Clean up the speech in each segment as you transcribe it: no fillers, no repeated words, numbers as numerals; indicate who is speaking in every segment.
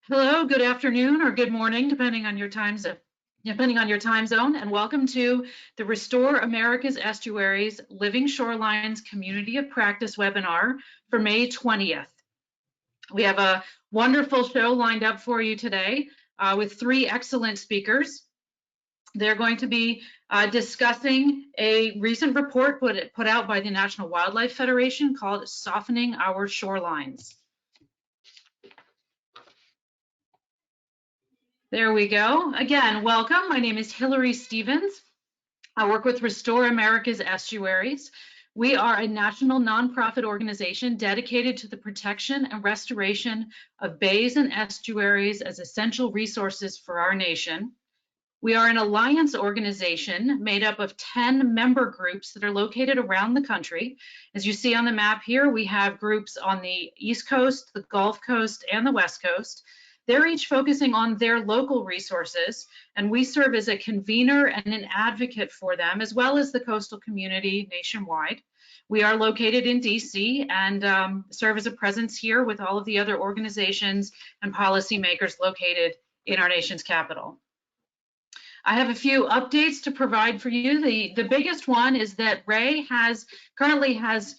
Speaker 1: Hello, good afternoon, or good morning, depending on your time zone, and welcome to the Restore America's Estuaries Living Shorelines Community of Practice webinar for May 20th. We have a wonderful show lined up for you today with three excellent speakers. They're going to be discussing a recent report put out by the National Wildlife Federation called Softening Our Shorelines. There we go. Again, welcome. My name is Hillary Stevens. I work with Restore America's Estuaries. We are a national nonprofit organization dedicated to the protection and restoration of bays and estuaries as essential resources for our nation. We are an alliance organization made up of 10 member groups that are located around the country. As you see on the map here, we have groups on the East Coast, the Gulf Coast, and the West Coast. They're each focusing on their local resources, and we serve as a convener and an advocate for them, as well as the coastal community nationwide. We are located in DC and serve as a presence here with all of the other organizations and policymakers located in our nation's capital. I have a few updates to provide for you. The biggest one is that Ray currently has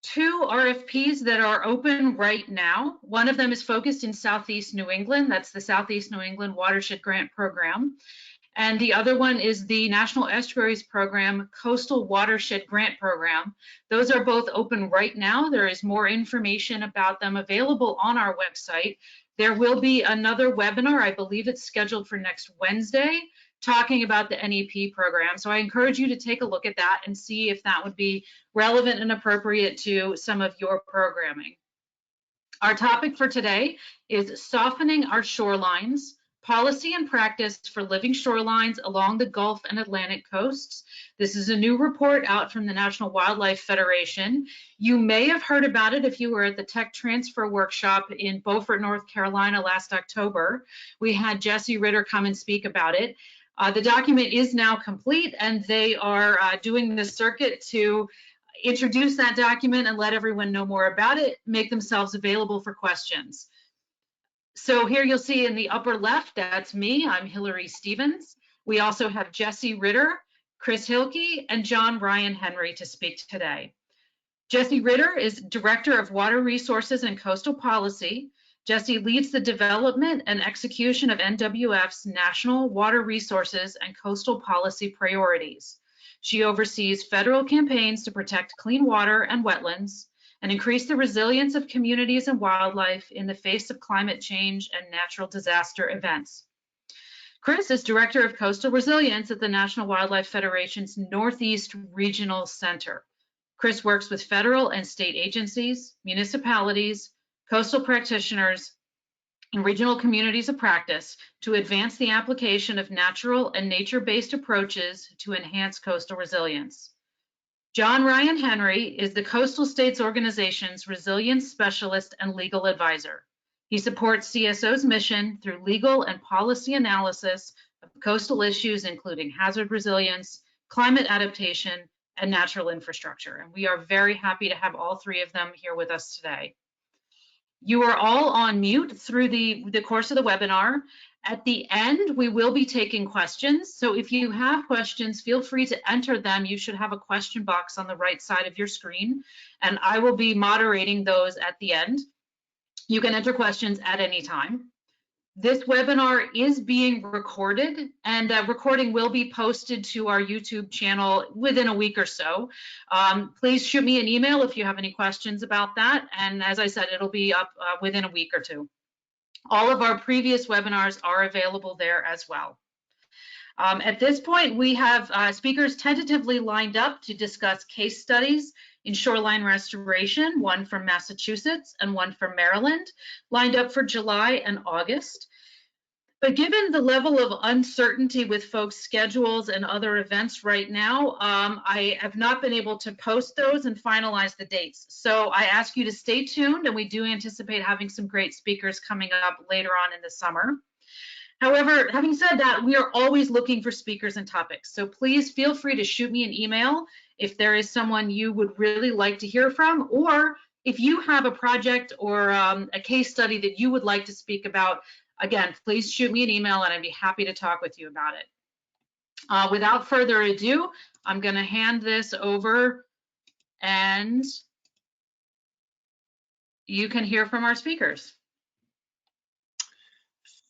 Speaker 1: 2 RFPs that are open right now. One of them is focused in Southeast New England. That's the Southeast New England Watershed Grant Program. And the other one is the National Estuaries Program Coastal Watershed Grant Program. Those are both open right now. There is more information about them available on our website. There will be another webinar, I believe it's scheduled for next Wednesday, talking about the NEP program. So I encourage you to take a look at that and see if that would be relevant and appropriate to some of your programming. Our topic for today is Softening Our Shorelines, Policy and Practice for Living Shorelines Along the Gulf and Atlantic Coasts. This is a new report out from the National Wildlife Federation. You may have heard about it if you were at the Tech Transfer Workshop in Beaufort, North Carolina last October. We had Jesse Ritter come and speak about it. The document is now complete, and they are doing the circuit to introduce that document and let everyone know more about it, make themselves available for questions. So here you'll see in the upper left, that's me, I'm Hillary Stevens. We also have Jesse Ritter, Chris Hilke, and John Ryan Henry to speak today. Jesse Ritter is Director of Water Resources and Coastal Policy. Jesse leads the development and execution of NWF's national water resources and coastal policy priorities. She oversees federal campaigns to protect clean water and wetlands and increase the resilience of communities and wildlife in the face of climate change and natural disaster events. Chris is Director of Coastal Resilience at the National Wildlife Federation's Northeast Regional Center. Chris works with federal and state agencies, municipalities, coastal practitioners, and regional communities of practice to advance the application of natural and nature-based approaches to enhance coastal resilience. John Ryan Henry is the Coastal States Organization's resilience specialist and legal advisor. He supports CSO's mission through legal and policy analysis of coastal issues, including hazard resilience, climate adaptation, and natural infrastructure. And we are very happy to have all three of them here with us today. You are all on mute through the course of the webinar. At the end, we will be taking questions. So if you have questions, feel free to enter them. You should have a question box on the right side of your screen, and I will be moderating those at the end. You can enter questions at any time. This webinar is being recorded, and recording will be posted to our YouTube channel within a week or so. Please shoot me an email if you have any questions about that. And as I said, it'll be up within a week or two. All of our previous webinars are available there as well. At this point, we have speakers tentatively lined up to discuss case studies in shoreline restoration, one from Massachusetts and one from Maryland, lined up for July and August. But given the level of uncertainty with folks' schedules and other events right now, I have not been able to post those and finalize the dates. So I ask you to stay tuned, and we do anticipate having some great speakers coming up later on in the summer. However, having said that, we are always looking for speakers and topics. So please feel free to shoot me an email if there is someone you would really like to hear from, or If you have a project or a case study that you would like to speak about, again, please shoot me an email and I'd be happy to talk with you about it. Without further ado, I'm going to hand this over and you can hear from our speakers.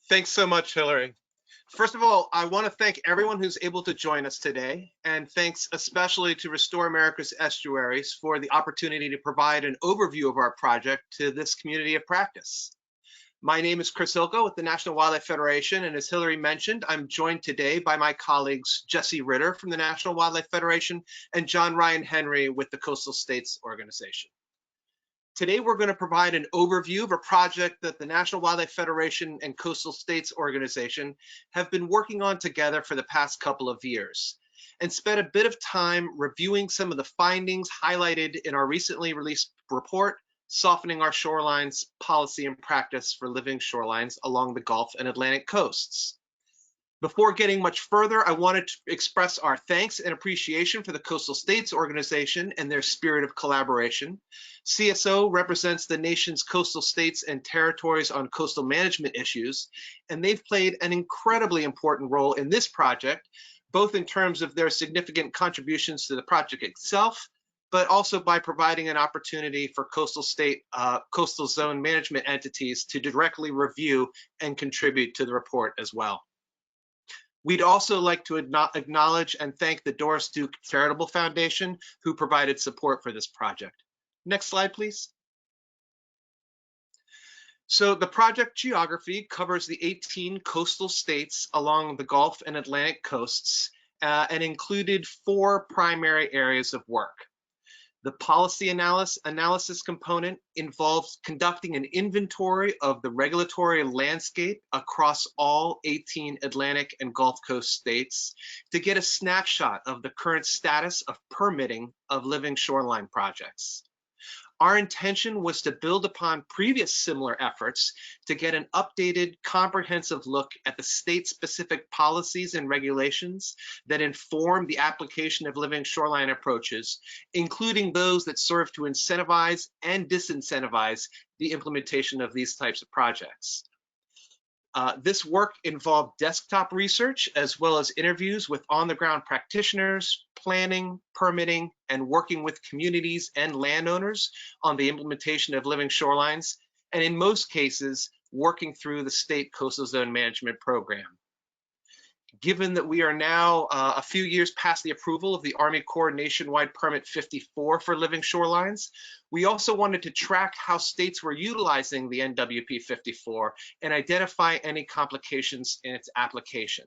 Speaker 2: Thanks so much, Hillary. First of all, I want to thank everyone who's able to join us today, and thanks especially to Restore America's Estuaries for the opportunity to provide an overview of our project to this community of practice. My name is Chris Ilko with the National Wildlife Federation, and as Hillary mentioned, I'm joined today by my colleagues Jesse Ritter from the National Wildlife Federation and John Ryan Henry with the Coastal States Organization. Today, we're going to provide an overview of a project that the National Wildlife Federation and Coastal States Organization have been working on together for the past couple of years, and spent a bit of time reviewing some of the findings highlighted in our recently released report, Softening Our Shorelines, Policy and Practice for Living Shorelines Along the Gulf and Atlantic Coasts. Before getting much further, I wanted to express our thanks and appreciation for the Coastal States Organization and their spirit of collaboration. CSO represents the nation's coastal states and territories on coastal management issues, and they've played an incredibly important role in this project, both in terms of their significant contributions to the project itself, but also by providing an opportunity for coastal zone management entities to directly review and contribute to the report as well. We'd also like to acknowledge and thank the Doris Duke Charitable Foundation, who provided support for this project. Next slide, please. So the project geography covers the 18 coastal states along the Gulf and Atlantic coasts and included 4 primary areas of work. The policy analysis component involves conducting an inventory of the regulatory landscape across all 18 Atlantic and Gulf Coast states to get a snapshot of the current status of permitting of living shoreline projects. Our intention was to build upon previous similar efforts to get an updated, comprehensive look at the state-specific policies and regulations that inform the application of living shoreline approaches, including those that serve to incentivize and disincentivize the implementation of these types of projects. This work involved desktop research as well as interviews with on-the-ground practitioners, planning, permitting, and working with communities and landowners on the implementation of living shorelines, and in most cases, working through the state coastal zone management program. Given that we are now a few years past the approval of the Army Corps Nationwide Permit 54 for living shorelines, we also wanted to track how states were utilizing the NWP 54 and identify any complications in its application.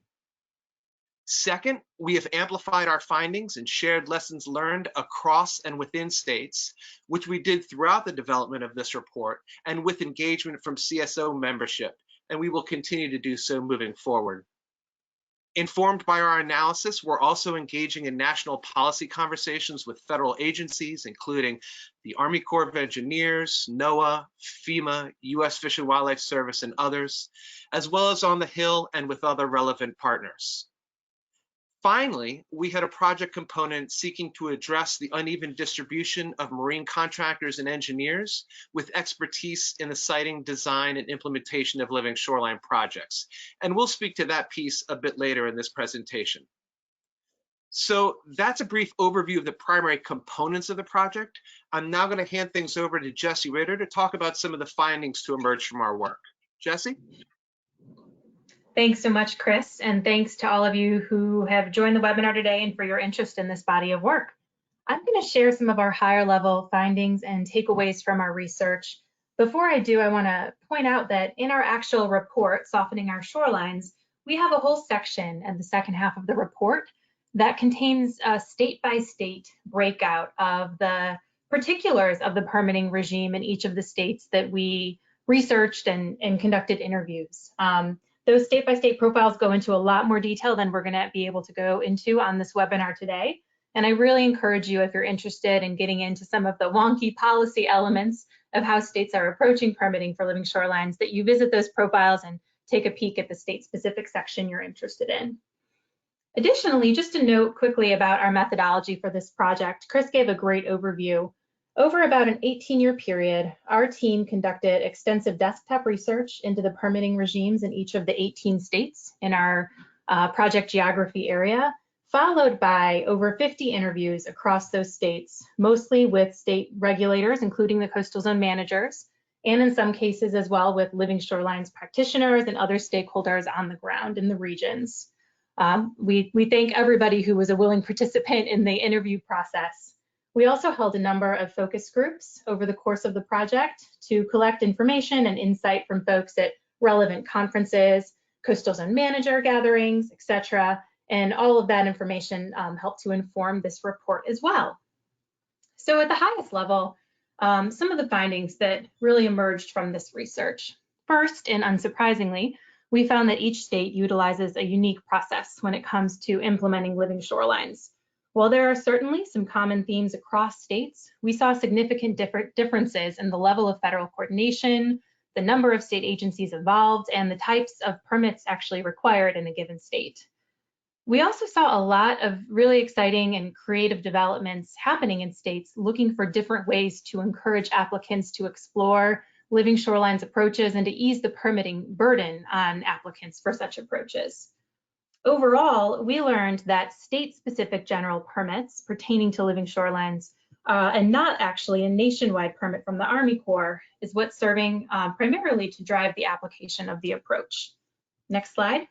Speaker 2: Second, we have amplified our findings and shared lessons learned across and within states, which we did throughout the development of this report and with engagement from CSO membership, and we will continue to do so moving forward. Informed by our analysis, we're also engaging in national policy conversations with federal agencies, including the Army Corps of Engineers, NOAA, FEMA, U.S. Fish and Wildlife Service, and others, as well as on the Hill and with other relevant partners. Finally, we had a project component seeking to address the uneven distribution of marine contractors and engineers with expertise in the siting, design, and implementation of living shoreline projects. And we'll speak to that piece a bit later in this presentation. So that's a brief overview of the primary components of the project. I'm now going to hand things over to Jesse Ritter to talk about some of the findings to emerge from our work. Jesse?
Speaker 3: Thanks so much, Chris, and thanks to all of you who have joined the webinar today and for your interest in this body of work. I'm going to share some of our higher level findings and takeaways from our research. Before I do, I want to point out that in our actual report, Softening Our Shorelines, we have a whole section in the second half of the report that contains a state-by-state breakout of the particulars of the permitting regime in each of the states that we researched and conducted interviews. Those state-by-state profiles go into a lot more detail than we're going to be able to go into on this webinar today. And I really encourage you, if you're interested in getting into some of the wonky policy elements of how states are approaching permitting for living shorelines, that you visit those profiles and take a peek at the state-specific section you're interested in. Additionally, just to note quickly about our methodology for this project, Chris gave a great overview Over about an 18-year period, our team conducted extensive desktop research into the permitting regimes in each of the 18 states in our project geography area, followed by over 50 interviews across those states, mostly with state regulators, including the coastal zone managers, and in some cases as well with living shorelines practitioners and other stakeholders on the ground in the regions. We thank everybody who was a willing participant in the interview process. We also held a number of focus groups over the course of the project to collect information and insight from folks at relevant conferences, coastal zone manager gatherings, etc. And all of that information helped to inform this report as well. So at the highest level, some of the findings that really emerged from this research. First, and unsurprisingly, we found that each state utilizes a unique process when it comes to implementing living shorelines. While there are certainly some common themes across states, we saw significant differences in the level of federal coordination, the number of state agencies involved, and the types of permits actually required in a given state. We also saw a lot of really exciting and creative developments happening in states looking for different ways to encourage applicants to explore living shorelines approaches and to ease the permitting burden on applicants for such approaches. Overall, we learned that state-specific general permits pertaining to living shorelines and not actually a nationwide permit from the Army Corps is what's serving primarily to drive the application of the approach. Next slide.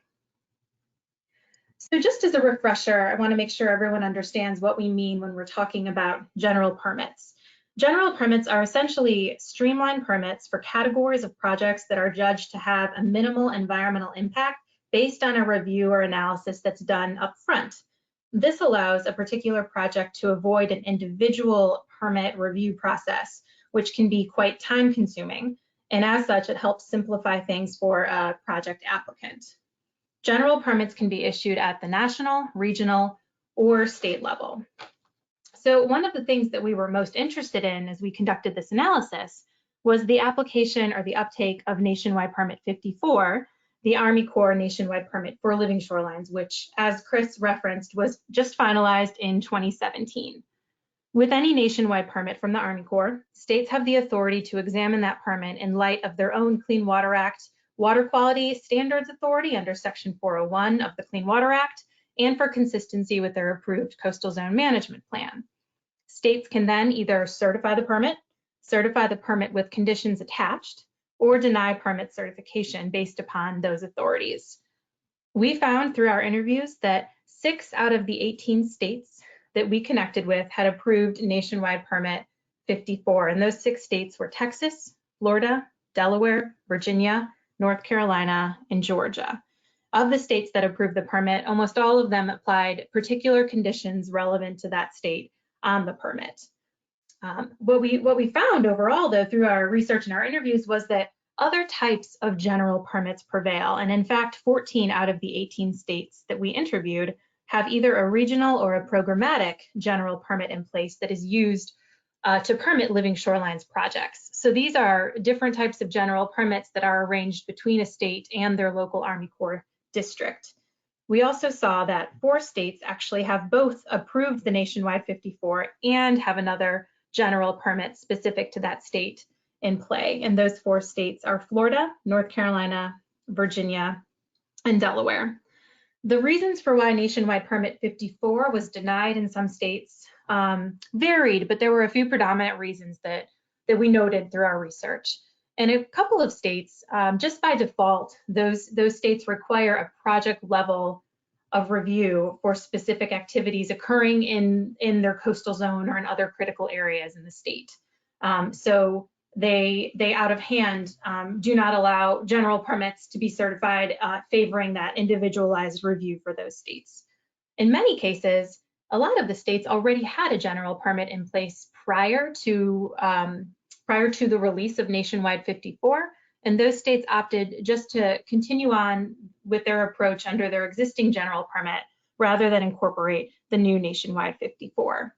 Speaker 3: So just as a refresher, I want to make sure everyone understands what we mean when we're talking about general permits. General permits are essentially streamlined permits for categories of projects that are judged to have a minimal environmental impact based on a review or analysis that's done up front. This allows a particular project to avoid an individual permit review process, which can be quite time consuming. And as such, it helps simplify things for a project applicant. General permits can be issued at the national, regional, or state level. So one of the things that we were most interested in as we conducted this analysis was the application or the uptake of Nationwide Permit 54, the Army Corps Nationwide Permit for Living Shorelines, which, as Chris referenced, was just finalized in 2017. With any nationwide permit from the Army Corps, states have the authority to examine that permit in light of their own Clean Water Act Water Quality Standards Authority under Section 401 of the Clean Water Act, and for consistency with their approved Coastal Zone Management Plan. States can then either certify the permit with conditions attached, or deny permit certification based upon those authorities. We found through our interviews that 6 out of the 18 states that we connected with had approved Nationwide Permit 54, and those 6 states were Texas, Florida, Delaware, Virginia, North Carolina, and Georgia. Of the states that approved the permit, almost all of them applied particular conditions relevant to that state on the permit. What we found overall, though, through our research and our interviews was that other types of general permits prevail. And in fact, 14 out of the 18 states that we interviewed have either a regional or a programmatic general permit in place that is used to permit living shorelines projects. So these are different types of general permits that are arranged between a state and their local Army Corps district. We also saw that 4 states actually have both approved the Nationwide 54 and have another general permit specific to that state in play. And those 4 states are Florida, North Carolina, Virginia, and Delaware. The reasons for why Nationwide Permit 54 was denied in some states varied, but there were a few predominant reasons that we noted through our research. In a couple of states, just by default, those states require a project level of review for specific activities occurring in their coastal zone or in other critical areas in the state. So they out of hand do not allow general permits to be certified, favoring that individualized review for those states. In many cases, a lot of the states already had a general permit in place prior to the release of Nationwide 54, and those states opted just to continue on with their approach under their existing general permit rather than incorporate the new Nationwide 54.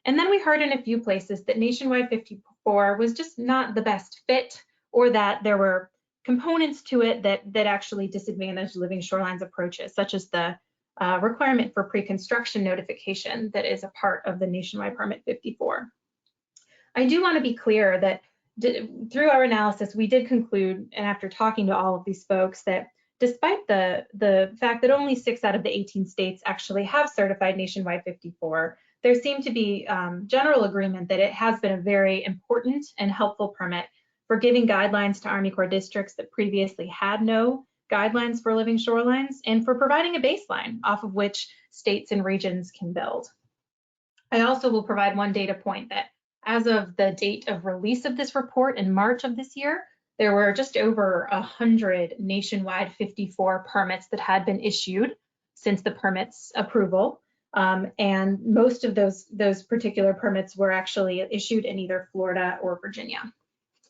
Speaker 3: And then we heard in a few places that Nationwide 54 was just not the best fit, or that there were components to it that actually disadvantaged living shorelines approaches, such as the requirement for pre-construction notification that is a part of the Nationwide Permit 54. I do want to be clear that through our analysis, we did conclude, and after talking to all of these folks, that despite the fact that only 6 out of the 18 states actually have certified nationwide 54, there seemed to be general agreement that it has been a very important and helpful permit for giving guidelines to Army Corps districts that previously had no guidelines for living shorelines, and for providing a baseline off of which states and regions can build. I also will provide one data point that as of the date of release of this report in March of this year, there were just over 100 nationwide 54 permits that had been issued since the permit's approval. And most of those particular permits were actually issued in either Florida or Virginia.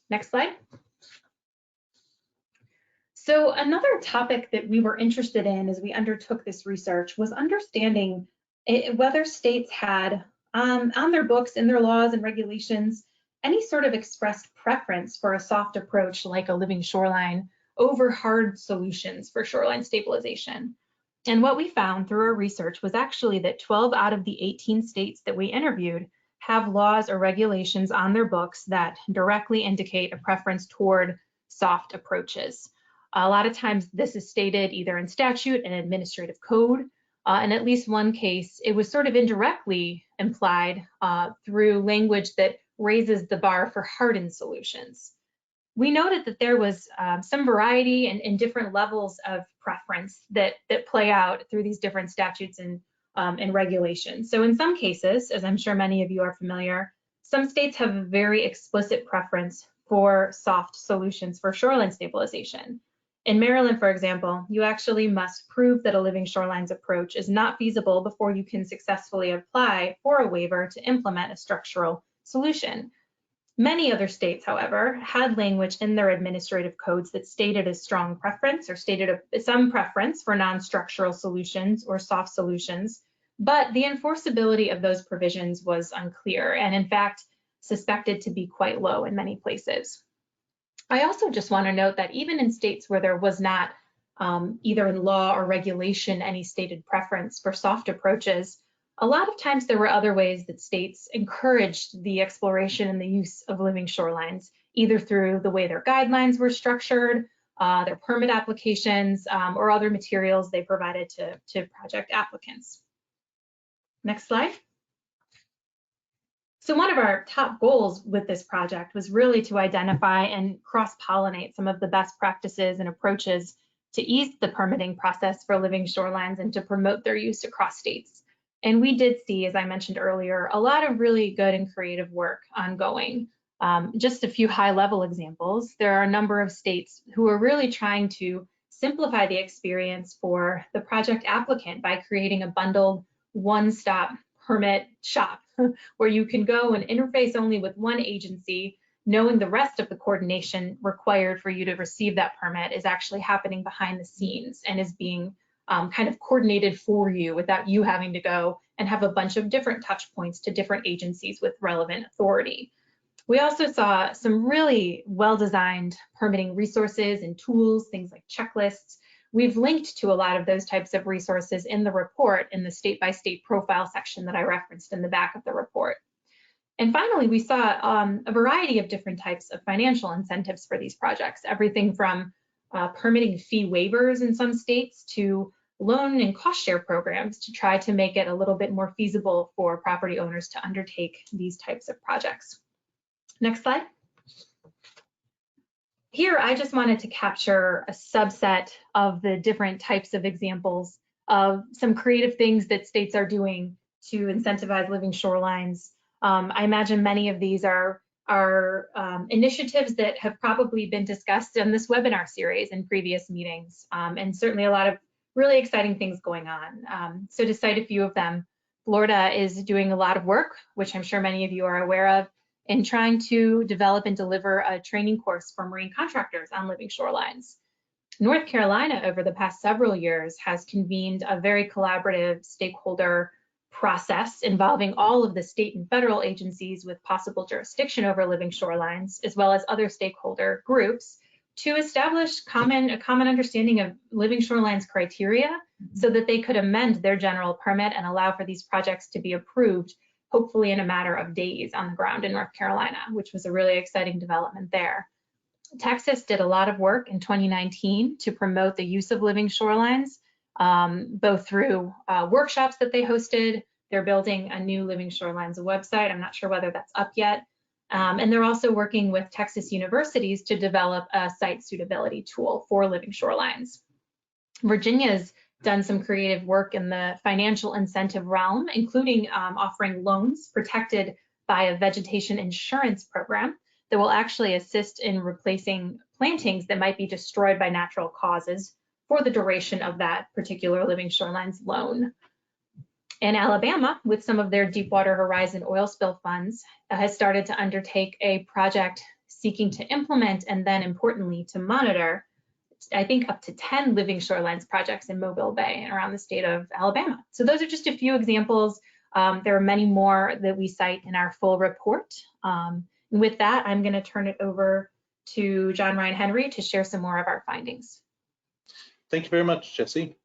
Speaker 3: Next slide. So another topic that we were interested in as we undertook this research was understanding whether states had on their books, in their laws and regulations, any sort of expressed preference for a soft approach like a living shoreline over hard solutions for shoreline stabilization. And what we found through our research was actually that 12 out of the 18 states that we interviewed have laws or regulations on their books that directly indicate a preference toward soft approaches. A lot of times this is stated either in statute and administrative code. In at least one case, it was sort of indirectly implied through language that raises the bar for hardened solutions. We noted that there was some variety and different levels of preference that play out through these different statutes and regulations. So in some cases, as I'm sure many of you are familiar, some states have a very explicit preference for soft solutions for shoreline stabilization. In Maryland, for example, you actually must prove that a living shorelines approach is not feasible before you can successfully apply for a waiver to implement a structural solution. Many other states, however, had language in their administrative codes that stated a strong preference or stated some preference for non-structural solutions or soft solutions, but the enforceability of those provisions was unclear and in fact suspected to be quite low in many places. I also just want to note that even in states where there was not either in law or regulation any stated preference for soft approaches, a lot of times there were other ways that states encouraged the exploration and the use of living shorelines, either through the way their guidelines were structured, their permit applications, or other materials they provided to project applicants. Next slide. So one of our top goals with this project was really to identify and cross-pollinate some of the best practices and approaches to ease the permitting process for living shorelines and to promote their use across states. And we did see, as I mentioned earlier, a lot of really good and creative work ongoing. Just a few high-level examples. There are a number of states who are really trying to simplify the experience for the project applicant by creating a bundled one-stop permit shop where you can go and interface only with one agency, knowing the rest of the coordination required for you to receive that permit is actually happening behind the scenes and is being kind of coordinated for you without you having to go and have a bunch of different touch points to different agencies with relevant authority. We also saw some really well-designed permitting resources and tools, things like checklists. We've linked to a lot of those types of resources in the report in the state-by-state profile section that I referenced in the back of the report. And finally, we saw a variety of different types of financial incentives for these projects, everything from permitting fee waivers in some states to loan and cost share programs to try to make it a little bit more feasible for property owners to undertake these types of projects. Next slide. Here, I just wanted to capture a subset of the different types of examples of some creative things that states are doing to incentivize living shorelines. I imagine many of these are initiatives that have probably been discussed in this webinar series in previous meetings, and certainly a lot of really exciting things going on. So to cite a few of them, Florida is doing a lot of work, which I'm sure many of you are aware of, in trying to develop and deliver a training course for marine contractors on living shorelines. North Carolina, over the past several years, has convened a very collaborative stakeholder process involving all of the state and federal agencies with possible jurisdiction over living shorelines, as well as other stakeholder groups, to establish a common understanding of living shorelines criteria so that they could amend their general permit and allow for these projects to be approved hopefully in a matter of days on the ground in North Carolina, which was a really exciting development there. Texas did a lot of work in 2019 to promote the use of living shorelines, both through workshops that they hosted. They're building a new Living Shorelines website. I'm not sure whether that's up yet. And they're also working with Texas universities to develop a site suitability tool for living shorelines. Virginia's done some creative work in the financial incentive realm, including offering loans protected by a vegetation insurance program that will actually assist in replacing plantings that might be destroyed by natural causes for the duration of that particular Living Shorelines loan. And Alabama, with some of their Deepwater Horizon oil spill funds, has started to undertake a project seeking to implement and then importantly to monitor, I think up to 10 living shorelines projects in Mobile Bay and around the state of Alabama. So those are just a few examples. There are many more that we cite in our full report. With that, I'm going to turn it over to John Ryan Henry to share some more of our findings.
Speaker 4: Thank you very much, Jessie.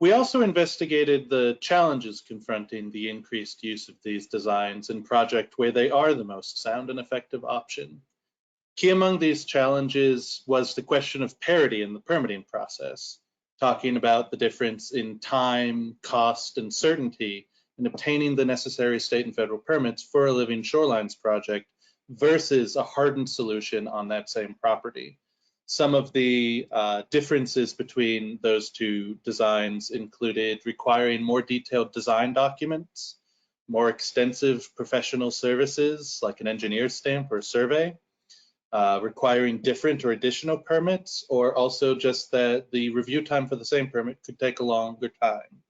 Speaker 4: We also investigated the challenges confronting the increased use of these designs in projects where they are the most sound and effective option. Key among these challenges was the question of parity in the permitting process, talking about the difference in time, cost, and certainty in obtaining the necessary state and federal permits for a living shorelines project versus a hardened solution on that same property. Some of the differences between those two designs included requiring more detailed design documents, more extensive professional services like an engineer's stamp or a survey, requiring different or additional permits, or also just that the review time for the same permit could take a longer time.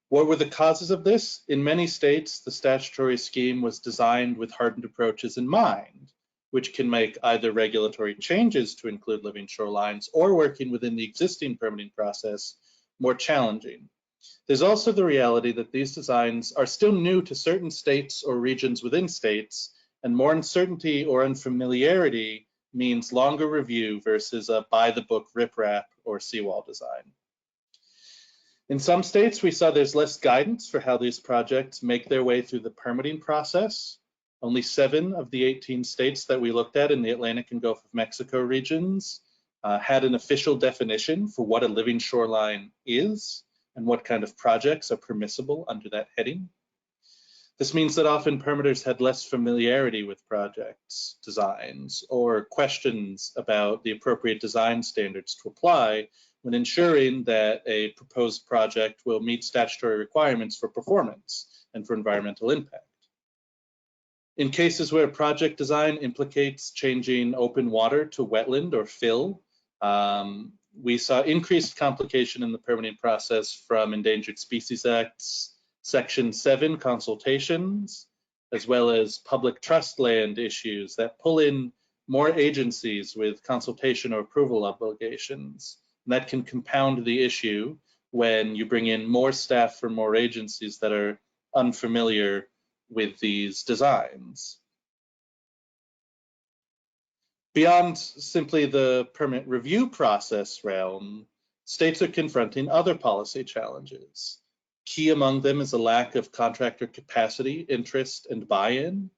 Speaker 4: What were the causes of this? In many states, the statutory scheme was designed with hardened approaches in mind, which can make either regulatory changes to include living shorelines or working within the existing permitting process more challenging. There's also the reality that these designs are still new to certain states or regions within states, and more uncertainty or unfamiliarity means longer review versus a by-the-book riprap or seawall design. In some states, we saw there's less guidance for how these projects make their way through the permitting process. Only 7 of the 18 states that we looked at in the Atlantic and Gulf of Mexico regions had an official definition for what a living shoreline is and what kind of projects are permissible under that heading. This means that often permitters had less familiarity with projects, designs, or questions about the appropriate design standards to apply when ensuring that a proposed project will meet statutory requirements for performance and for environmental impact. In cases where project design implicates changing open water to wetland or fill, we saw increased complication in the permitting process from Endangered Species Act's Section 7 consultations, as well as public trust land issues that pull in more agencies with consultation or approval obligations. And that can compound the issue when you bring in more staff from more agencies that are unfamiliar with these designs. Beyond simply the permit review process realm, states are confronting other policy challenges. Key among them is a lack of contractor capacity, interest, and buy-in,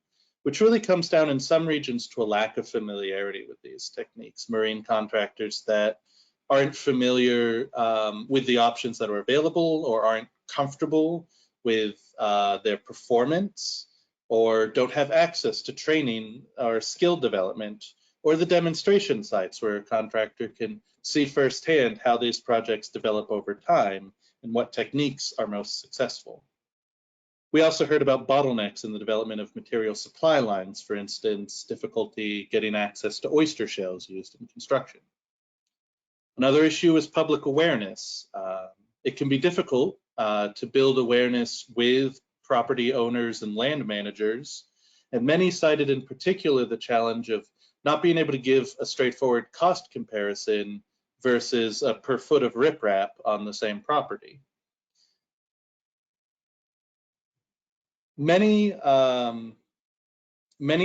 Speaker 4: which really comes down in some regions to a lack of familiarity with these techniques. Marine contractors that aren't familiar with the options that are available or aren't comfortable with their performance, or don't have access to training or skill development, or the demonstration sites where a contractor can see firsthand how these projects develop over time and what techniques are most successful. We also heard about bottlenecks in the development of material supply lines, for instance, difficulty getting access to oyster shells used in construction. Another issue is public awareness. It can be difficult to build awareness with property owners and land managers, and many cited in particular the challenge of not being able to give a straightforward cost comparison versus a per foot of riprap on the same property. Many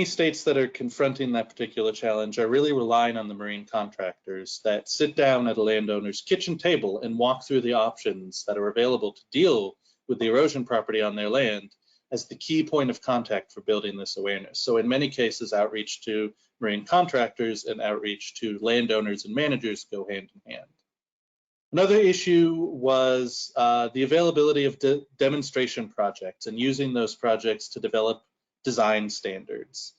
Speaker 4: states that are confronting that particular challenge are really relying on the marine contractors that sit down at a landowner's kitchen table and walk through the options that are available to deal with the erosion property on their land, as the key point of contact for building this awareness. So in many cases, outreach to marine contractors and outreach to landowners and managers go hand in hand. Another issue was the availability of demonstration projects and using those projects to develop design standards.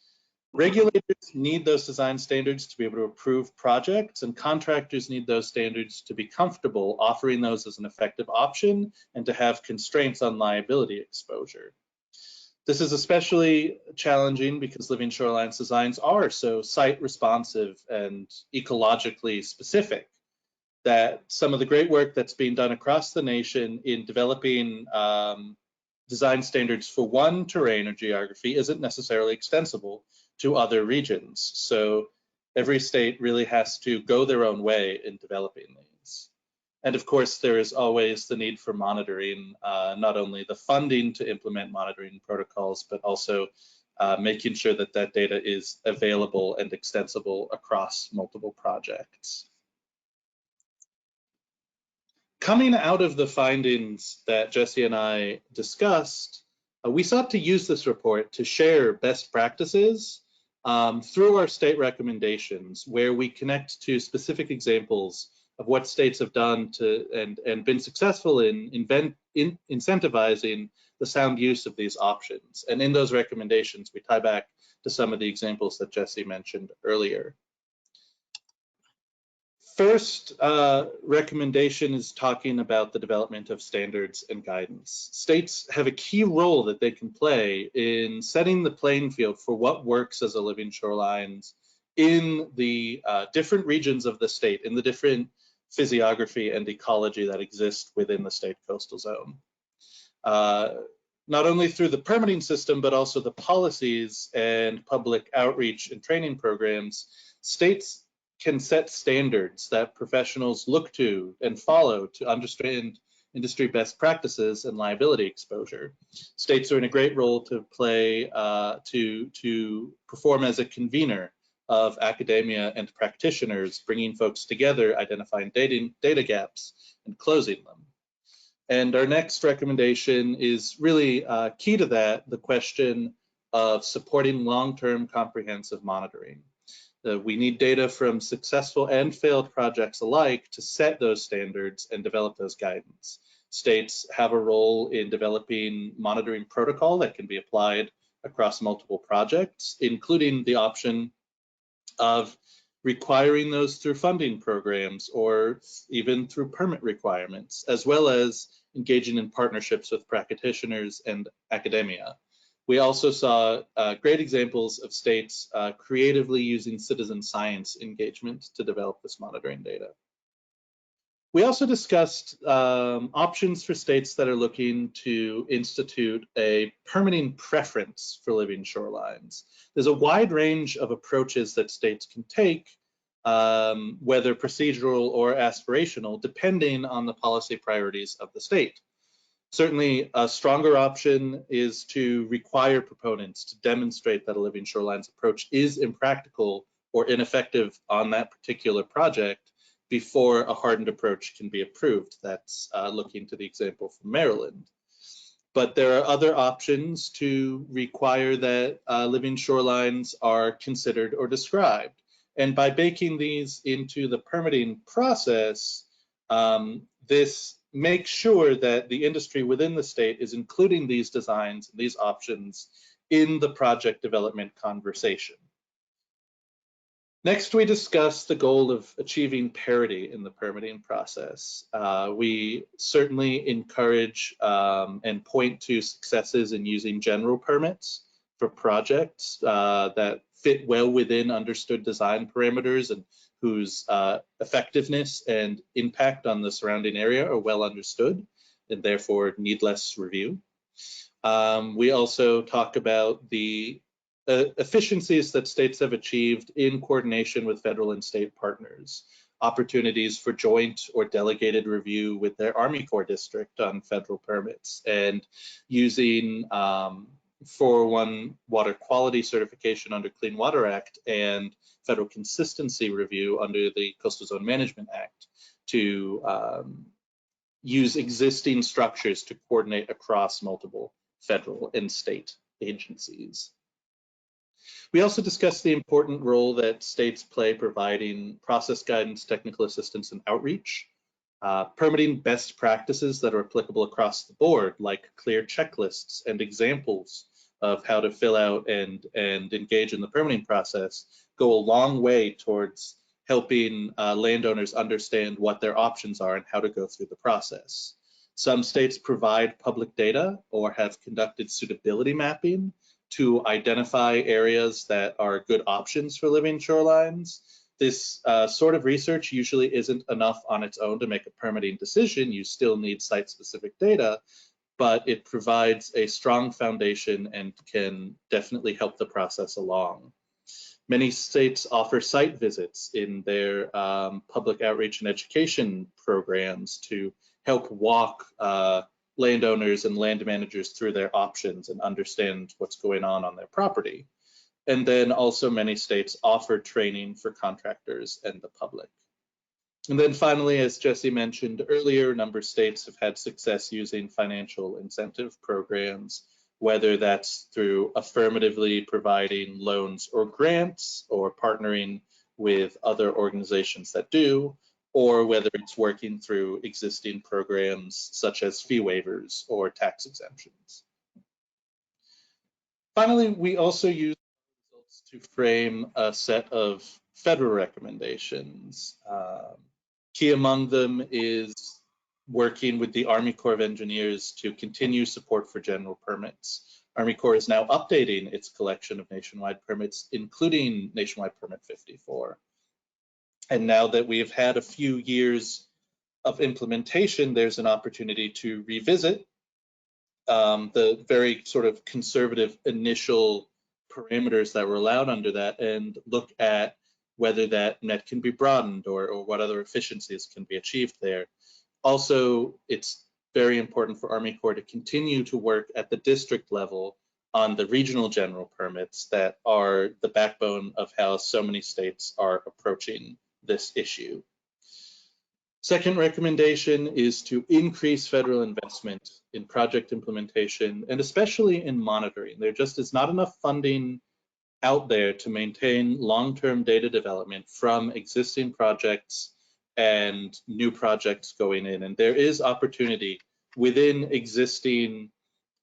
Speaker 4: Regulators need those design standards to be able to approve projects, and contractors need those standards to be comfortable offering those as an effective option and to have constraints on liability exposure. This is especially challenging because living shorelines designs are so site responsive and ecologically specific that some of the great work that's being done across the nation in developing design standards for one terrain or geography isn't necessarily extensible to other regions. So every state really has to go their own way in developing these. And of course, there is always the need for monitoring, not only the funding to implement monitoring protocols, but also making sure that that data is available and extensible across multiple projects. Coming out of the findings that Jesse and I discussed, we sought to use this report to share best practices through our state recommendations, where we connect to specific examples of what states have done to and been successful in incentivizing the sound use of these options. And in those recommendations, we tie back to some of the examples that Jesse mentioned earlier. First recommendation is talking about the development of standards and guidance. States have a key role that they can play in setting the playing field for what works as a living shorelines in the different regions of the state, in the different physiography and ecology that exist within the state coastal zone. Not only through the permitting system, but also the policies and public outreach and training programs, states can set standards that professionals look to and follow to understand industry best practices and liability exposure. States are in a great role to play to perform as a convener of academia and practitioners, bringing folks together, identifying data gaps, and closing them. And our next recommendation is really key to that, the question of supporting long-term comprehensive monitoring. We need data from successful and failed projects alike to set those standards and develop those guidance. States have a role in developing monitoring protocol that can be applied across multiple projects, including the option of requiring those through funding programs or even through permit requirements, as well as engaging in partnerships with practitioners and academia. We also saw great examples of states creatively using citizen science engagement to develop this monitoring data. We also discussed options for states that are looking to institute a permitting preference for living shorelines. There's a wide range of approaches that states can take, whether procedural or aspirational, depending on the policy priorities of the state. Certainly, a stronger option is to require proponents to demonstrate that a living shorelines approach is impractical or ineffective on that particular project before a hardened approach can be approved. That's looking to the example from Maryland. But there are other options to require that living shorelines are considered or described. And by baking these into the permitting process, this make sure that the industry within the state is including these designs and these options in the project development conversation. Next, we discuss the goal of achieving parity in the permitting process. We certainly encourage and point to successes in using general permits for projects that fit well within understood design parameters and whose effectiveness and impact on the surrounding area are well understood and therefore need less review. We also talk about the efficiencies that states have achieved in coordination with federal and state partners, opportunities for joint or delegated review with their Army Corps district on federal permits, and using 401 water quality certification under Clean Water Act and federal consistency review under the Coastal Zone Management Act to use existing structures to coordinate across multiple federal and state agencies. We also discussed the important role that states play providing process guidance, technical assistance, and outreach, permitting best practices that are applicable across the board, like clear checklists and examples of how to fill out and engage in the permitting process, go a long way towards helping landowners understand what their options are and how to go through the process. Some states provide public data or have conducted suitability mapping to identify areas that are good options for living shorelines. This sort of research usually isn't enough on its own to make a permitting decision. You still need site-specific data, but it provides a strong foundation and can definitely help the process along. Many states offer site visits in their public outreach and education programs to help walk landowners and land managers through their options and understand what's going on their property. And then also many states offer training for contractors and the public. And then finally, as Jesse mentioned earlier, a number of states have had success using financial incentive programs, whether that's through affirmatively providing loans or grants or partnering with other organizations that do, or whether it's working through existing programs such as fee waivers or tax exemptions. Finally, we also use results to frame a set of federal recommendations. Key among them is working with the Army Corps of Engineers to continue support for general permits. Army Corps is now updating its collection of nationwide permits, including Nationwide Permit 54. And now that we've had a few years of implementation, there's an opportunity to revisit the very sort of conservative initial parameters that were allowed under that and look at whether that net can be broadened or what other efficiencies can be achieved there. Also, it's very important for Army Corps to continue to work at the district level on the regional general permits that are the backbone of how so many states are approaching this issue. Second recommendation is to increase federal investment in project implementation and especially in monitoring. There just is not enough funding out there to maintain long-term data development from existing projects and new projects going in. And there is opportunity within existing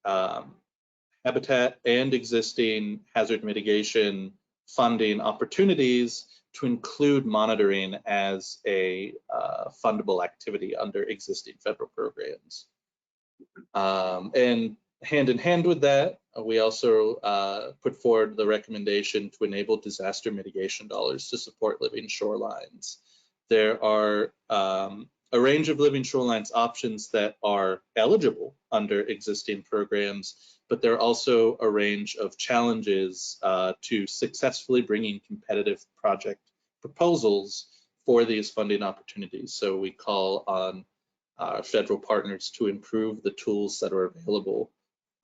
Speaker 4: habitat and existing hazard mitigation funding opportunities to include monitoring as a fundable activity under existing federal programs. And hand in hand with that, we also put forward the recommendation to enable disaster mitigation dollars to support living shorelines. There are a range of living shorelines options that are eligible under existing programs, but there are also a range of challenges to successfully bringing competitive project proposals for these funding opportunities. So we call on our federal partners to improve the tools that are available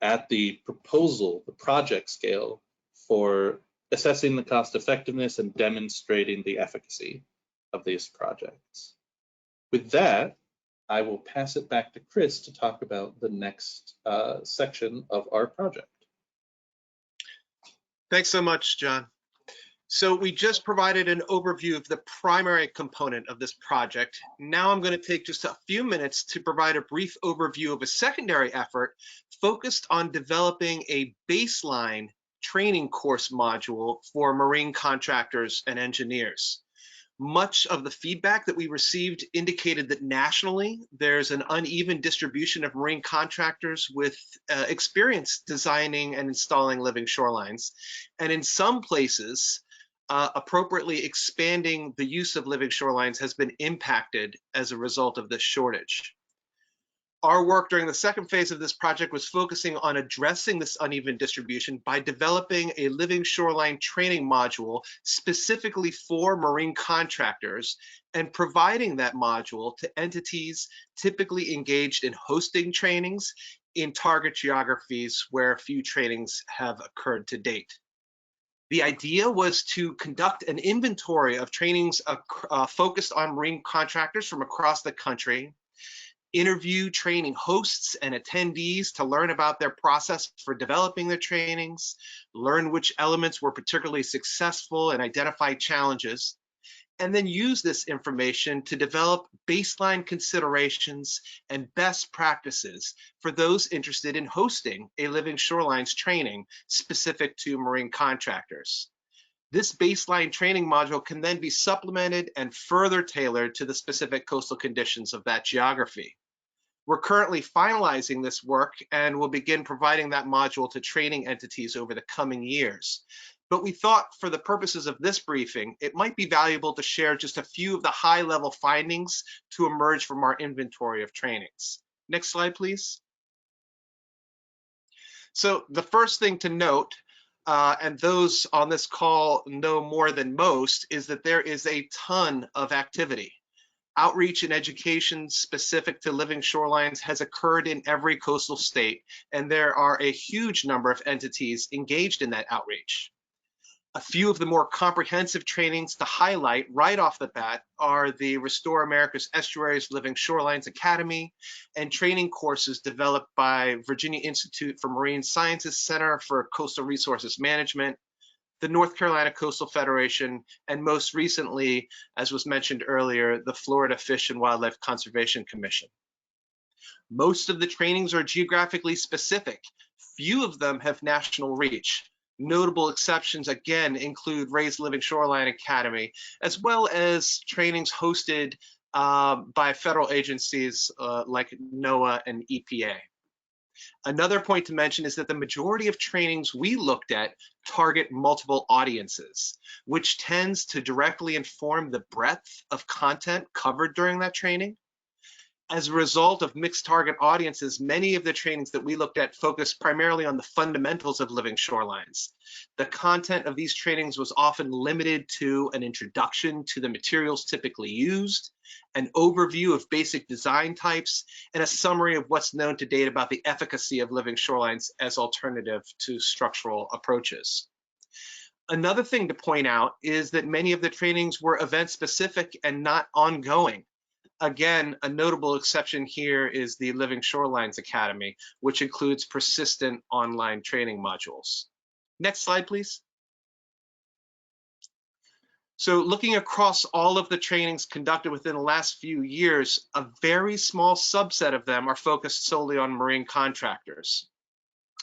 Speaker 4: at the proposal, the project scale, for assessing the cost effectiveness and demonstrating the efficacy of these projects. With that, I will pass it back to Chris to talk about the next section of our project.
Speaker 2: Thanks so much, John. So we just provided an overview of the primary component of this project. Now I'm going to take just a few minutes to provide a brief overview of a secondary effort focused on developing a baseline training course module for marine contractors and engineers. Much of the feedback that we received indicated that nationally, there's an uneven distribution of marine contractors with experience designing and installing living shorelines. And in some places, appropriately expanding the use of living shorelines has been impacted as a result of this shortage. Our work during the second phase of this project was focusing on addressing this uneven distribution by developing a living shoreline training module specifically for marine contractors and providing that module to entities typically engaged in hosting trainings in target geographies where few trainings have occurred to date. The idea was to conduct an inventory of trainings focused on marine contractors from across the country, interview training hosts and attendees to learn about their process for developing their trainings, learn which elements were particularly successful and identify challenges, and then use this information to develop baseline considerations and best practices for those interested in hosting a Living Shorelines training specific to marine contractors. This baseline training module can then be supplemented and further tailored to the specific coastal conditions of that geography. We're currently finalizing this work and will begin providing that module to training entities over the coming years. But we thought for the purposes of this briefing, it might be valuable to share just a few of the high-level findings to emerge from our inventory of trainings. Next slide, please. So the first thing to note, and those on this call know more than most, is that there is a ton of activity. Outreach and education specific to Living Shorelines has occurred in every coastal state, and there are a huge number of entities engaged in that outreach. A few of the more comprehensive trainings to highlight right off the bat are the Restore America's Estuaries Living Shorelines Academy and training courses developed by Virginia Institute for Marine Sciences Center for Coastal Resources Management, the North Carolina Coastal Federation, and most recently, as was mentioned earlier, the Florida Fish and Wildlife Conservation Commission. Most of the trainings are geographically specific. Few of them have national reach. Notable exceptions, again, include Ray's Living Shoreline Academy, as well as trainings hosted by federal agencies like NOAA and EPA. Another point to mention is that the majority of trainings we looked at target multiple audiences, which tends to directly inform the breadth of content covered during that training. As a result of mixed target audiences, many of the trainings that we looked at focused primarily on the fundamentals of living shorelines. The content of these trainings was often limited to an introduction to the materials typically used, an overview of basic design types, and a summary of what's known to date about the efficacy of living shorelines as alternative to structural approaches. Another thing to point out is that many of the trainings were event-specific and not ongoing. Again, a notable exception here is the Living Shorelines Academy, which includes persistent online training modules. Next slide, please. So looking across all of the trainings conducted within the last few years, a very small subset of them are focused solely on marine contractors.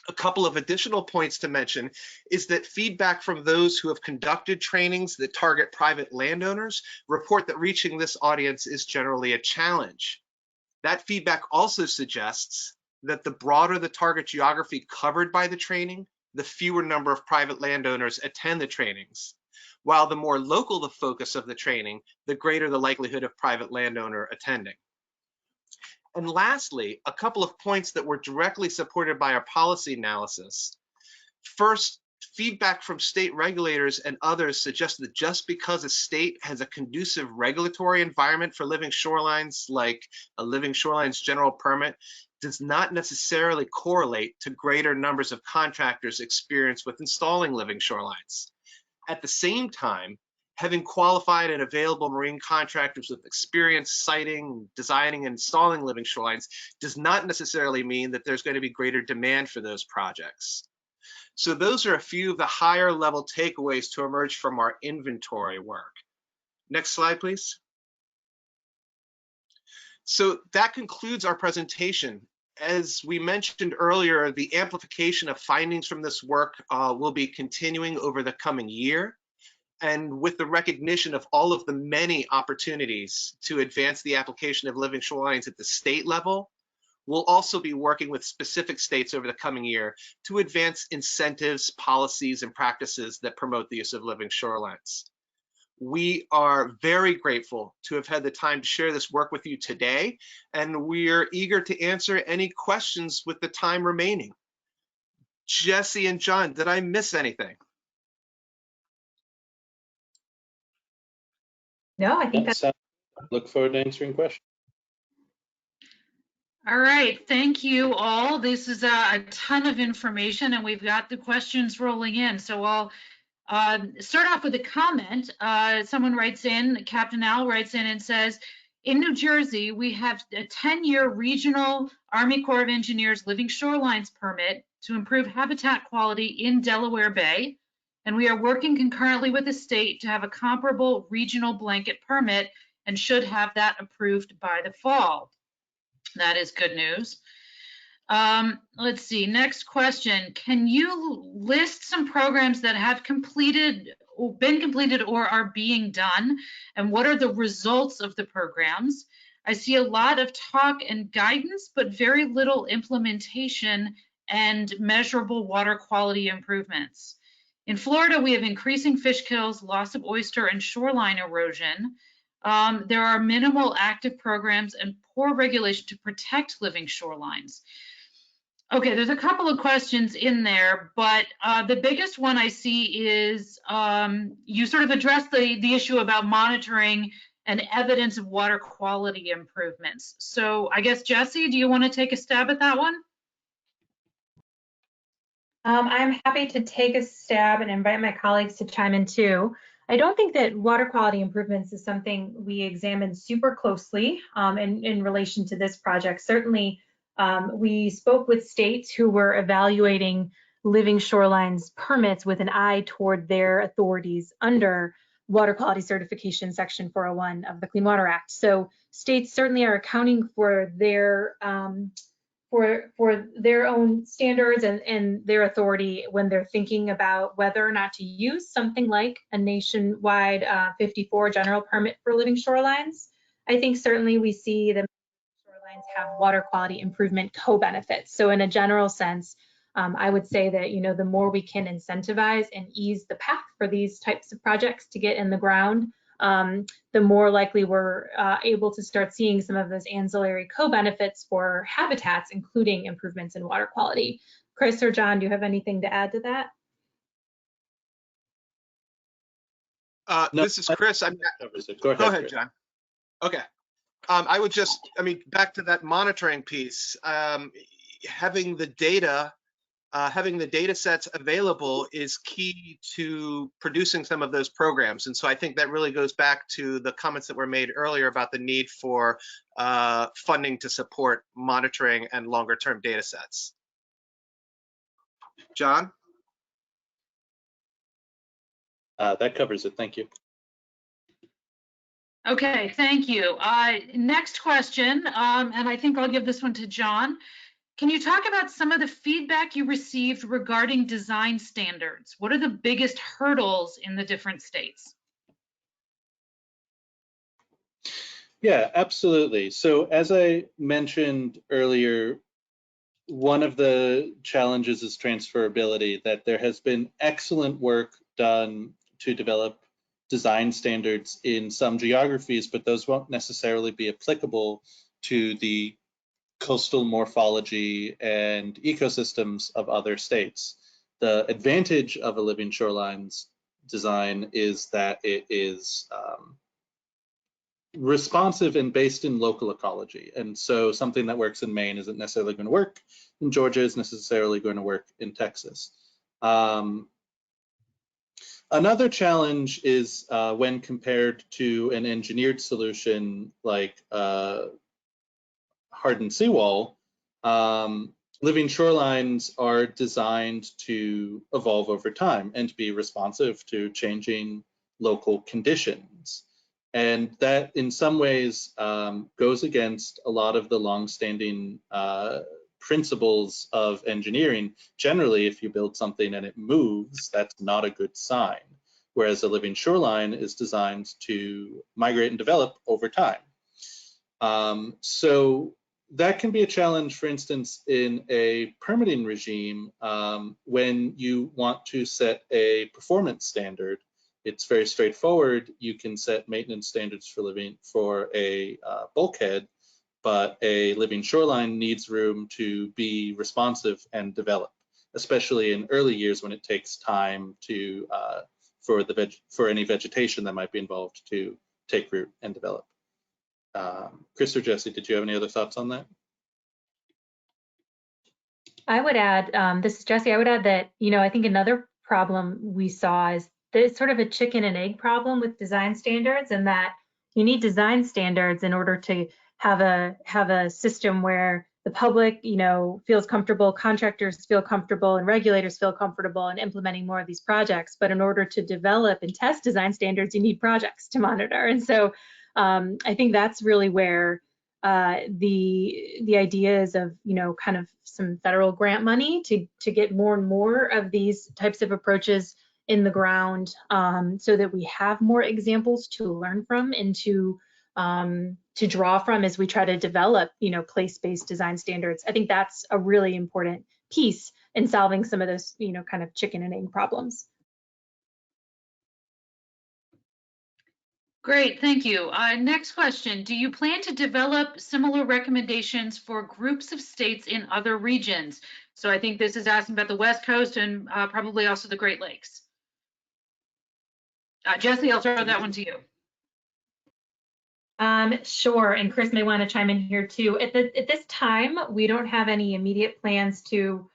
Speaker 2: A couple of additional points to mention is that feedback from those who have conducted trainings that target private landowners report that reaching this audience is generally a challenge. That feedback also suggests that the broader the target geography covered by the training, the fewer number of private landowners attend the trainings, while the more local the focus of the training, the greater the likelihood of private landowner attending. And lastly, a couple of points that were directly supported by our policy analysis. First, feedback from state regulators and others suggests that just because a state has a conducive regulatory environment for living shorelines, like a Living Shorelines General Permit, does not necessarily correlate to greater numbers of contractors experienced with installing living shorelines. At the same time, having qualified and available marine contractors with experience siting, designing, and installing living shorelines does not necessarily mean that there's going to be greater demand for those projects. So those are a few of the higher level takeaways to emerge from our inventory work. Next slide, please. So that concludes our presentation. As we mentioned earlier, the amplification of findings from this work will be continuing over the coming year. And with the recognition of all of the many opportunities to advance the application of living shorelines at the state level, we'll also be working with specific states over the coming year to advance incentives, policies, and practices that promote the use of living shorelines. We are very grateful to have had the time to share this work with you today, and we're eager to answer any questions with the time remaining. Jesse and John, did I miss anything?
Speaker 3: No, I think that's
Speaker 4: Look forward to answering questions.
Speaker 1: All right, thank you all. This is a ton of information and we've got the questions rolling in. So I'll start off with a comment. Someone writes in, Captain Al writes in and says, In New Jersey, we have a 10-year regional Army Corps of Engineers Living Shorelines permit to improve habitat quality in Delaware Bay. And we are working concurrently with the state to have a comparable regional blanket permit and should have that approved by the fall. That is good news. Let's see, next question. Can you list some programs that have been completed or are being done? And what are the results of the programs? I see a lot of talk and guidance, but very little implementation and measurable water quality improvements. In Florida, we have increasing fish kills, loss of oyster and shoreline erosion. There are minimal active programs and poor regulation to protect living shorelines. Okay, there's a couple of questions in there, but the biggest one I see is you sort of addressed the issue about monitoring and evidence of water quality improvements. So I guess, Jesse, do you want to take a stab at that one?
Speaker 3: I'm happy to take a stab and invite my colleagues to chime in too. I don't think that water quality improvements is something we examine super closely in relation to this project. Certainly, we spoke with states who were evaluating living shorelines permits with an eye toward their authorities under water quality certification section 401 of the Clean Water Act. So states certainly are accounting for their own standards and their authority when they're thinking about whether or not to use something like a nationwide 54 general permit for living shorelines. I think certainly we see the shorelines have water quality improvement co-benefits. So in a general sense, I would say that, you know, the more we can incentivize and ease the path for these types of projects to get in the ground, the more likely we're able to start seeing some of those ancillary co-benefits for habitats, including improvements in water quality. Chris or John, do you have anything to add to that?
Speaker 2: No, this is Chris. Go ahead, John. Okay. I would just, back to that monitoring piece, having the data sets available is key to producing some of those programs. And so I think that really goes back to the comments that were made earlier about the need for funding to support monitoring and longer term data sets. John?
Speaker 4: That covers it. Thank you.
Speaker 1: Okay, thank you. Next question, and I think I'll give this one to John. Can you talk about some of the feedback you received regarding design standards? What are the biggest hurdles in the different states?
Speaker 4: Yeah, absolutely. So as I mentioned earlier, one of the challenges is transferability, that there has been excellent work done to develop design standards in some geographies, but those won't necessarily be applicable to the coastal morphology and ecosystems of other states. The advantage of a living shorelines design is that it is responsive and based in local ecology. And so something that works in Maine isn't necessarily going to work in Georgia, is necessarily going to work in Texas. Another challenge is when compared to an engineered solution like hardened seawall, living shorelines are designed to evolve over time and be responsive to changing local conditions. And that in some ways goes against a lot of the longstanding principles of engineering. Generally, if you build something and it moves, that's not a good sign. Whereas a living shoreline is designed to migrate and develop over time. So that can be a challenge, for instance, in a permitting regime when you want to set a performance standard. It's very straightforward. You can set maintenance standards for a bulkhead, but a living shoreline needs room to be responsive and develop, especially in early years when it takes time to for any vegetation that might be involved to take root and develop. Chris or Jesse, did you have any other thoughts on that?
Speaker 3: I would add, this is Jesse, I would add that, you know, I think another problem we saw is there's sort of a chicken and egg problem with design standards, and that You need design standards in order to have a system where the public, feels comfortable, contractors feel comfortable, and regulators feel comfortable in implementing more of these projects. But in order to develop and test design standards, you need projects to monitor. And so I think that's really where the ideas of, kind of some federal grant money to get more and more of these types of approaches in the ground, so that we have more examples to learn from and to draw from as we try to develop, place-based design standards. I think that's a really important piece in solving some of those, kind of chicken and egg problems.
Speaker 1: Great, thank you. Next question. Do you plan to develop similar recommendations for groups of states in other regions? So I think this is asking about the West Coast and probably also the Great Lakes. Jesse, I'll throw that one to you.
Speaker 3: Sure, and Chris may want to chime in here too. At this time, we don't have any immediate plans to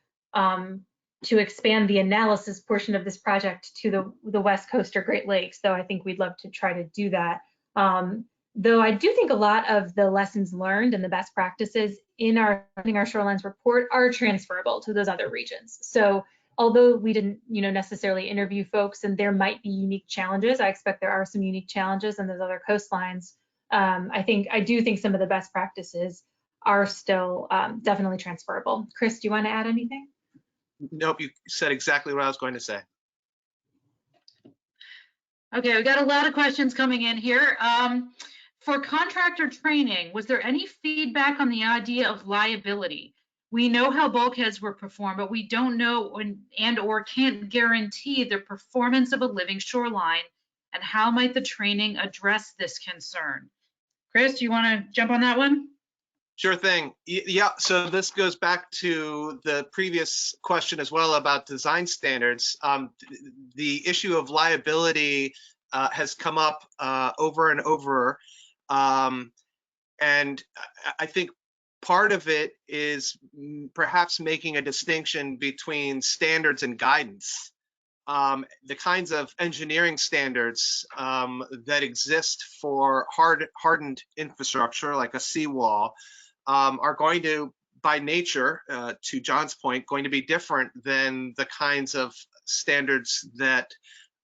Speaker 3: expand the analysis portion of this project to the West Coast or Great Lakes, though I think we'd love to try to do that. Though I do think a lot of the lessons learned and the best practices in our Shorelines report are transferable to those other regions. So although we didn't, necessarily interview folks and there might be unique challenges, I expect there are some unique challenges in those other coastlines. I do think some of the best practices are still definitely transferable. Chris, do you want to add anything?
Speaker 2: Nope, you said exactly what I was going to say.
Speaker 1: Okay, we got a lot of questions coming in here. For contractor training, was there any feedback on the idea of liability? We know how bulkheads were performed, but we don't know or can't guarantee the performance of a living shoreline. And how might the training address this concern? Chris, do you want to jump on that one?
Speaker 2: Sure thing. Yeah, so this goes back to the previous question as well about design standards. The issue of liability has come up over and over. And I think part of it is perhaps making a distinction between standards and guidance. The kinds of engineering standards that exist for hardened infrastructure like a seawall are going to, by nature, to John's point, going to be different than the kinds of standards that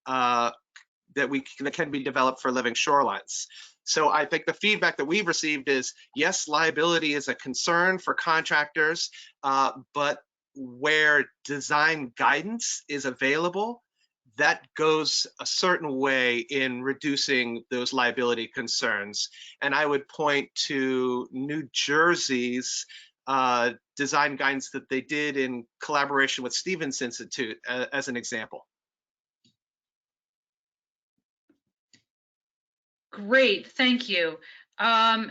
Speaker 2: can be developed for living shorelines. So I think the feedback that we've received is, yes, liability is a concern for contractors, but where design guidance is available, that goes a certain way in reducing those liability concerns. And I would point to New Jersey's design guidance that they did in collaboration with Stevens Institute as an example.
Speaker 1: Great, thank you.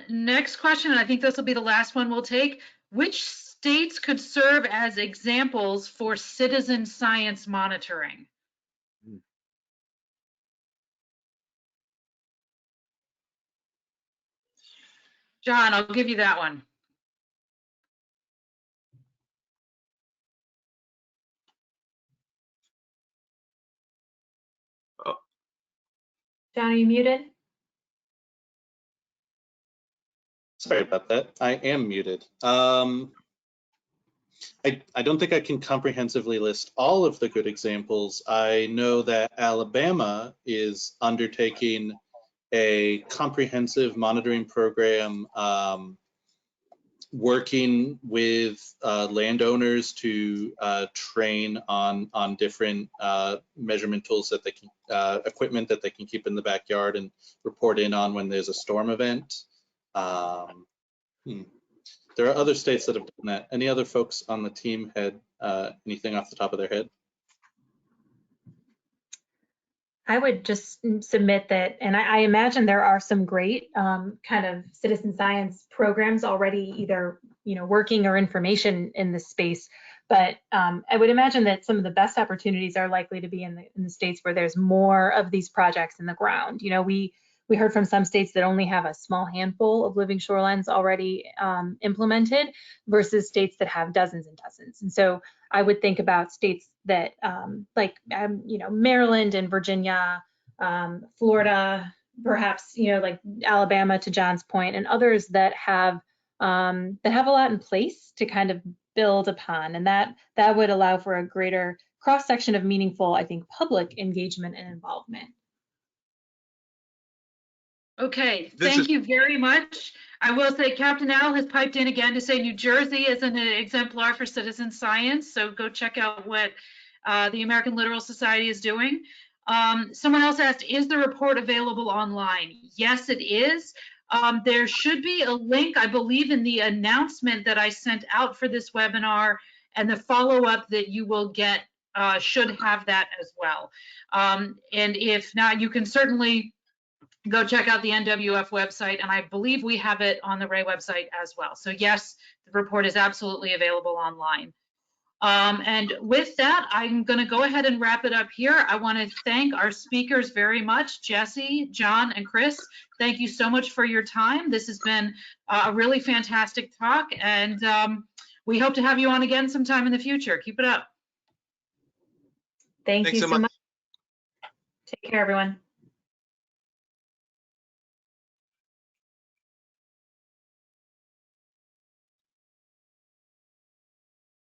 Speaker 1: Next question, and I think this will be the last one we'll take. Which states could serve as examples for citizen science monitoring? John, I'll give you that one.
Speaker 2: Oh.
Speaker 3: John, are you muted?
Speaker 4: Sorry about that. I am muted. I don't think I can comprehensively list all of the good examples. I know that Alabama is undertaking a comprehensive monitoring program, working with landowners to train on different measurement tools that they can, equipment that they can keep in the backyard and report in on when there's a storm event. There are other states that have done that. Any other folks on the team had anything off the top of their head?
Speaker 3: I would just submit that, and I imagine there are some great kind of citizen science programs already either working or information in this space. But I would imagine that some of the best opportunities are likely to be in the states where there's more of these projects in the ground. We heard from some states that only have a small handful of living shorelines already implemented versus states that have dozens and dozens. And so I would think about states that like Maryland and Virginia, Florida, perhaps, like Alabama, to John's point, and others that have a lot in place to kind of build upon, and that would allow for a greater cross-section of meaningful, I think, public engagement and involvement.
Speaker 1: Okay, thank you very much. I will say Captain Al has piped in again to say New Jersey is an exemplar for citizen science, so go check out what the American Littoral Society is doing. Someone else asked, is the report available online? Yes, it is. There should be a link, I believe, in the announcement that I sent out for this webinar, and the follow-up that you will get should have that as well. And if not, you can certainly go check out the NWF website, and I believe we have it on the Ray website as well. So yes, the report is absolutely available online. And with that, I'm going to go ahead and wrap it up here. I want to thank our speakers very much, Jesse, John, and Chris. Thank you so much for your time. This has been a really fantastic talk, and we hope to have you on again sometime in the future. Keep it up.
Speaker 3: Thank you so much. Take care, everyone.